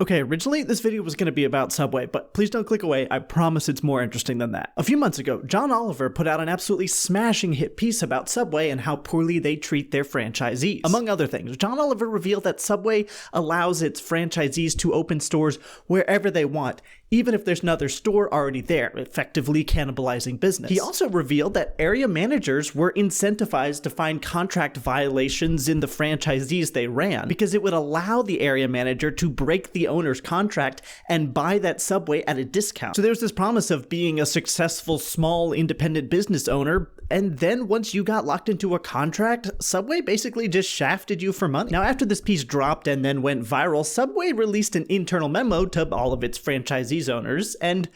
Okay, originally this video was going to be about Subway, but please don't click away, I promise it's more interesting than that. A few months ago, John Oliver put out an absolutely smashing hit piece about Subway and how poorly they treat their franchisees. Among other things, John Oliver revealed that Subway allows its franchisees to open stores wherever they want, even if there's another store already there, effectively cannibalizing business. He also revealed that area managers were incentivized to find contract violations in the franchisees they ran, because it would allow the area manager to break the owner's contract and buy that Subway at a discount. So there's this promise of being a successful small independent business owner, and then once you got locked into a contract, Subway basically just shafted you for money. Now, after this piece dropped and then went viral, Subway released an internal memo to all of its franchisees owners, and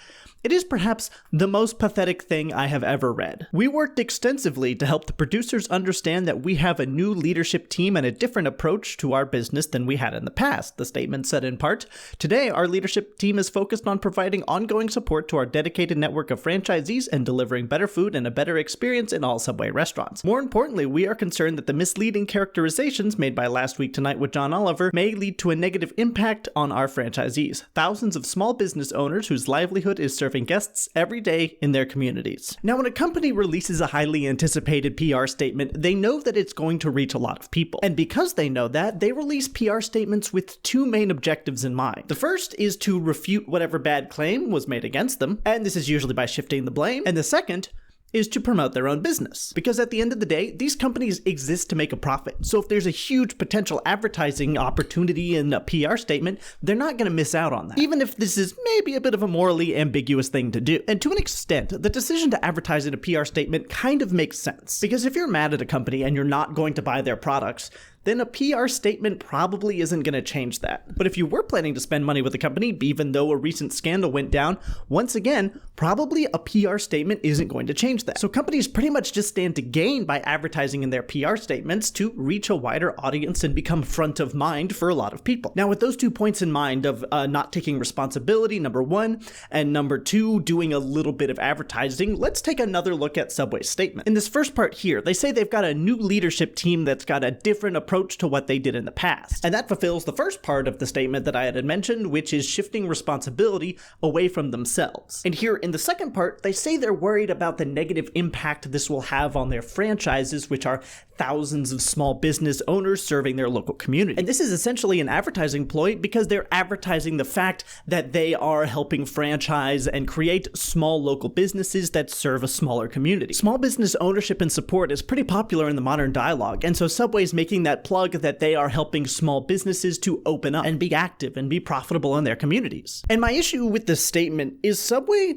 it is perhaps the most pathetic thing I have ever read. We worked extensively to help the producers understand that we have a new leadership team and a different approach to our business than we had in the past, the statement said in part. Today, our leadership team is focused on providing ongoing support to our dedicated network of franchisees and delivering better food and a better experience in all Subway restaurants. More importantly, we are concerned that the misleading characterizations made by Last Week Tonight with John Oliver may lead to a negative impact on our franchisees, thousands of small business owners whose livelihood is serving guests every day in their communities. Now, when a company releases a highly anticipated PR statement, they know that it's going to reach a lot of people. And because they know that, they release PR statements with two main objectives in mind. The first is to refute whatever bad claim was made against them, and this is usually by shifting the blame. And the second is to promote their own business. Because at the end of the day, these companies exist to make a profit. So if there's a huge potential advertising opportunity in a PR statement, they're not going to miss out on that, even if this is maybe a bit of a morally ambiguous thing to do. And to an extent, the decision to advertise in a PR statement kind of makes sense. Because if you're mad at a company and you're not going to buy their products, then a PR statement probably isn't going to change that. But if you were planning to spend money with a company, even though a recent scandal went down, once again, probably a PR statement isn't going to change that. So companies pretty much just stand to gain by advertising in their PR statements to reach a wider audience and become front of mind for a lot of people. Now, with those 2 points in mind of not taking responsibility, number one, and number two, doing a little bit of advertising, let's take another look at Subway's statement. In this first part here, they say they've got a new leadership team that's got a different approach to what they did in the past. And that fulfills the first part of the statement that I had mentioned, which is shifting responsibility away from themselves. And here in the second part, they say they're worried about the negative impact this will have on their franchises, which are thousands of small business owners serving their local community. And this is essentially an advertising ploy because they're advertising the fact that they are helping franchise and create small local businesses that serve a smaller community. Small business ownership and support is pretty popular in the modern dialogue, and so Subway's making that plug that they are helping small businesses to open up and be active and be profitable in their communities. And my issue with this statement is Subway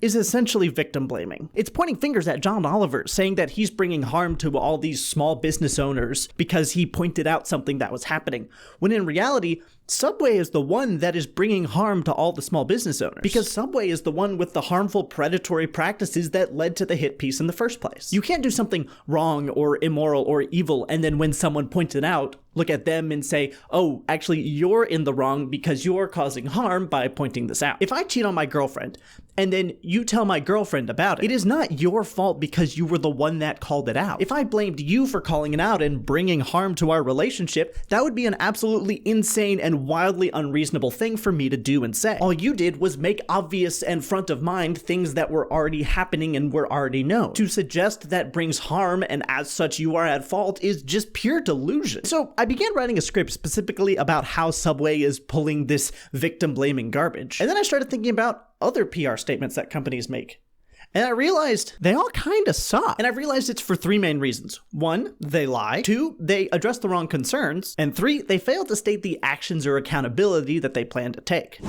is essentially victim blaming. It's pointing fingers at John Oliver, saying that he's bringing harm to all these small business owners because he pointed out something that was happening, when in reality, Subway is the one that is bringing harm to all the small business owners, because Subway is the one with the harmful predatory practices that led to the hit piece in the first place. You can't do something wrong or immoral or evil and then when someone points it out, look at them and say, oh, actually you're in the wrong because you're causing harm by pointing this out. If I cheat on my girlfriend and then you tell my girlfriend about it, it is not your fault because you were the one that called it out. If I blamed you for calling it out and bringing harm to our relationship, that would be an absolutely insane and wildly unreasonable thing for me to do and say. All you did was make obvious and front of mind things that were already happening and were already known. To suggest that brings harm and as such you are at fault is just pure delusion. So I began writing a script specifically about how Subway is pulling this victim blaming garbage. And then I started thinking about other PR statements that companies make. And I realized they all kind of suck. And I've realized it's for three main reasons. One, they lie. Two, they address the wrong concerns. And three, they fail to state the actions or accountability that they plan to take.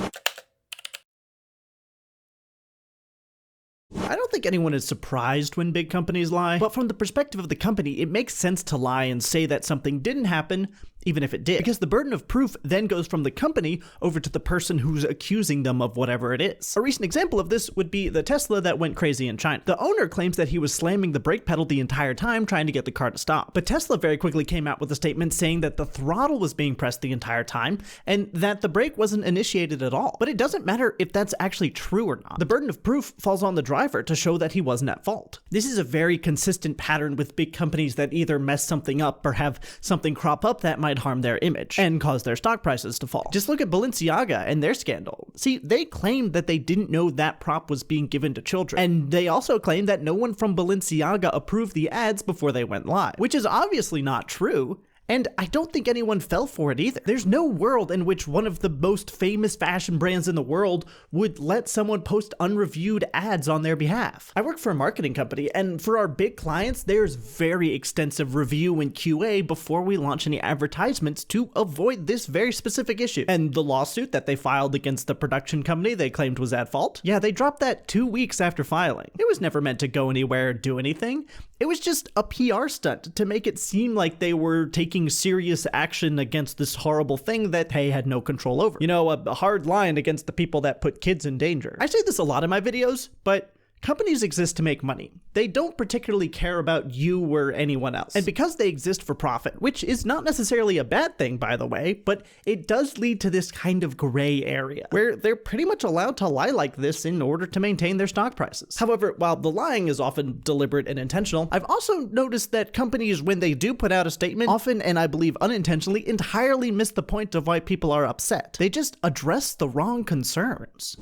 I don't think anyone is surprised when big companies lie, but from the perspective of the company, it makes sense to lie and say that something didn't happen, even if it did, because the burden of proof then goes from the company over to the person who's accusing them of whatever it is. A recent example of this would be the Tesla that went crazy in China. The owner claims that he was slamming the brake pedal the entire time trying to get the car to stop, but Tesla very quickly came out with a statement saying that the throttle was being pressed the entire time and that the brake wasn't initiated at all. But it doesn't matter if that's actually true or not. The burden of proof falls on the driver to show that he wasn't at fault. This is a very consistent pattern with big companies that either mess something up or have something crop up that might might harm their image and cause their stock prices to fall. Just look at Balenciaga and their scandal. See, they claimed that they didn't know that prop was being given to children, and they also claimed that no one from Balenciaga approved the ads before they went live, which is obviously not true. And I don't think anyone fell for it either. There's no world in which one of the most famous fashion brands in the world would let someone post unreviewed ads on their behalf. I work for a marketing company, and for our big clients, there's very extensive review and QA before we launch any advertisements to avoid this very specific issue. And the lawsuit that they filed against the production company they claimed was at fault, yeah, they dropped that 2 weeks after filing. It was never meant to go anywhere or do anything. It was just a PR stunt to make it seem like they were taking serious action against this horrible thing that they had no control over. You know, a hard line against the people that put kids in danger. I say this a lot in my videos, but companies exist to make money. They don't particularly care about you or anyone else. And because they exist for profit, which is not necessarily a bad thing, by the way, but it does lead to this kind of gray area where they're pretty much allowed to lie like this in order to maintain their stock prices. However, while the lying is often deliberate and intentional, I've also noticed that companies, when they do put out a statement, often, and I believe unintentionally, entirely miss the point of why people are upset. They just address the wrong concerns.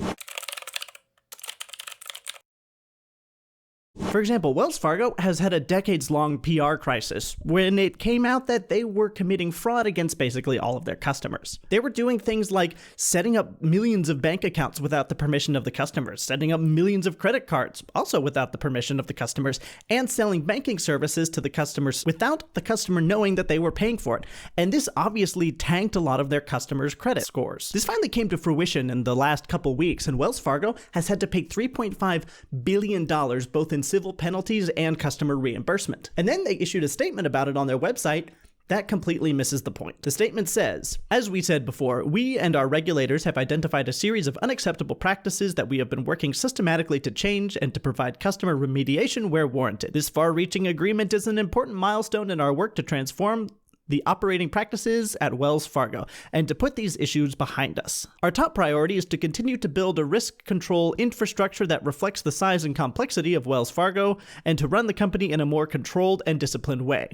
For example, Wells Fargo has had a decades-long PR crisis when it came out that they were committing fraud against basically all of their customers. They were doing things like setting up millions of bank accounts without the permission of the customers, setting up millions of credit cards, also without the permission of the customers, and selling banking services to the customers without the customer knowing that they were paying for it. And this obviously tanked a lot of their customers' credit scores. This finally came to fruition in the last couple weeks, and Wells Fargo has had to pay $3.5 billion both in civil penalties and customer reimbursement. And then they issued a statement about it on their website that completely misses the point. The statement says, "As we said before, we and our regulators have identified a series of unacceptable practices that we have been working systematically to change and to provide customer remediation where warranted. This far-reaching agreement is an important milestone in our work to transform the operating practices at Wells Fargo, and to put these issues behind us. Our top priority is to continue to build a risk control infrastructure that reflects the size and complexity of Wells Fargo, and to run the company in a more controlled and disciplined way.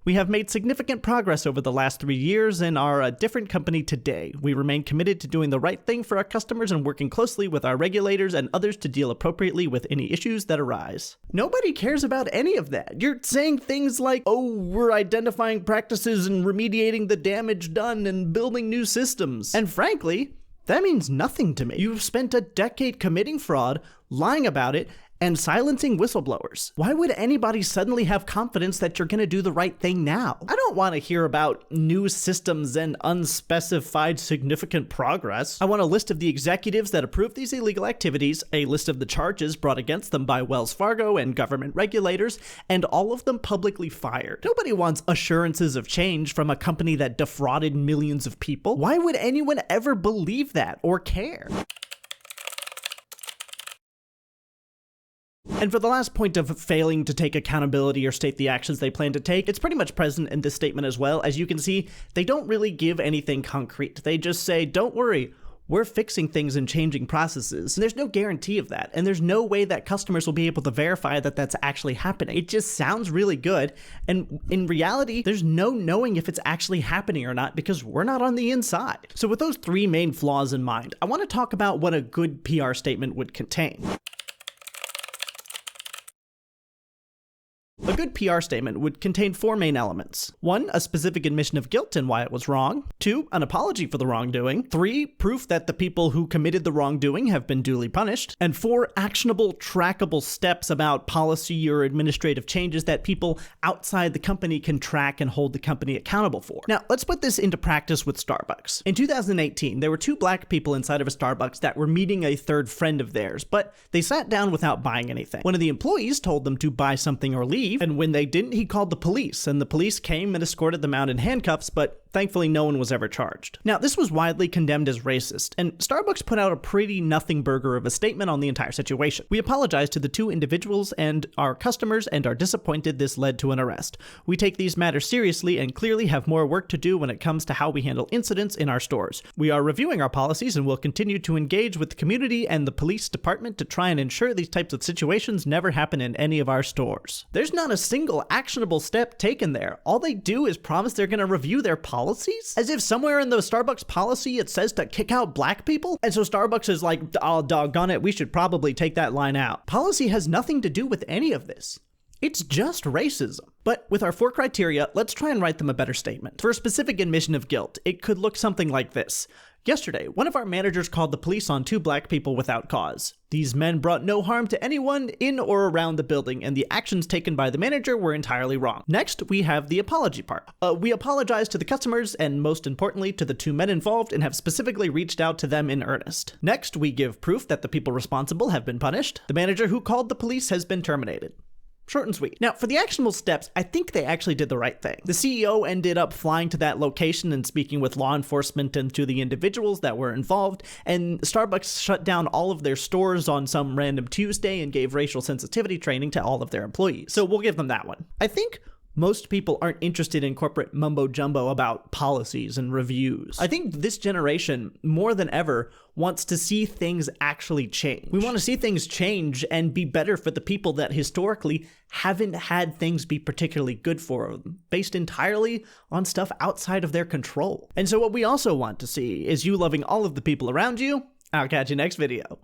We have made significant progress over the last 3 years and are a different company today. We remain committed to doing the right thing for our customers and working closely with our regulators and others to deal appropriately with any issues that arise." Nobody cares about any of that. You're saying things like, oh, we're identifying practices and remediating the damage done and building new systems. And frankly, that means nothing to me. You've spent a decade committing fraud, lying about it, and silencing whistleblowers. Why would anybody suddenly have confidence that you're going to do the right thing now? I don't want to hear about new systems and unspecified significant progress. I want a list of the executives that approved these illegal activities, a list of the charges brought against them by Wells Fargo and government regulators, and all of them publicly fired. Nobody wants assurances of change from a company that defrauded millions of people. Why would anyone ever believe that or care? And for the last point of failing to take accountability or state the actions they plan to take, it's pretty much present in this statement as well. As you can see, they don't really give anything concrete. They just say, don't worry, we're fixing things and changing processes. And there's no guarantee of that. And there's no way that customers will be able to verify that that's actually happening. It just sounds really good. And in reality, there's no knowing if it's actually happening or not because we're not on the inside. So with those three main flaws in mind, I want to talk about what a good PR statement would contain. A good PR statement would contain four main elements. 1, a specific admission of guilt and why it was wrong. 2, an apology for the wrongdoing. 3, proof that the people who committed the wrongdoing have been duly punished. And 4, actionable, trackable steps about policy or administrative changes that people outside the company can track and hold the company accountable for. Now, let's put this into practice with Starbucks. In 2018, there were 2 black people inside of a Starbucks that were meeting a third friend of theirs, but they sat down without buying anything. One of the employees told them to buy something or leave, and when they didn't, he called the police, and the police came and escorted them out in handcuffs, but thankfully no one was ever charged. Now, this was widely condemned as racist, and Starbucks put out a pretty nothing burger of a statement on the entire situation. "We apologize to the 2 individuals and our customers and are disappointed this led to an arrest. We take these matters seriously and clearly have more work to do when it comes to how we handle incidents in our stores. We are reviewing our policies and will continue to engage with the community and the police department to try and ensure these types of situations never happen in any of our stores." There's not a single actionable step taken there. All they do is promise they're going to review their policies policies? As if somewhere in the Starbucks policy it says to kick out black people? And so Starbucks is like, oh, doggone it, we should probably take that line out. Policy has nothing to do with any of this. It's just racism. But with our 4 criteria, let's try and write them a better statement. For a specific admission of guilt, it could look something like this. Yesterday, one of our managers called the police on 2 black people without cause. These men brought no harm to anyone in or around the building, and the actions taken by the manager were entirely wrong. Next, we have the apology part. We apologize to the customers and, most importantly, to the 2 men involved and have specifically reached out to them in earnest. Next, we give proof that the people responsible have been punished. The manager who called the police has been terminated. Short and sweet. Now, for the actionable steps, I think they actually did the right thing. The CEO ended up flying to that location and speaking with law enforcement and to the individuals that were involved, and Starbucks shut down all of their stores on some random Tuesday and gave racial sensitivity training to all of their employees. So we'll give them that one. I think most people aren't interested in corporate mumbo-jumbo about policies and reviews. I think this generation, more than ever, wants to see things actually change. We want to see things change and be better for the people that historically haven't had things be particularly good for them, based entirely on stuff outside of their control. And so what we also want to see is you loving all of the people around you. I'll catch you next video.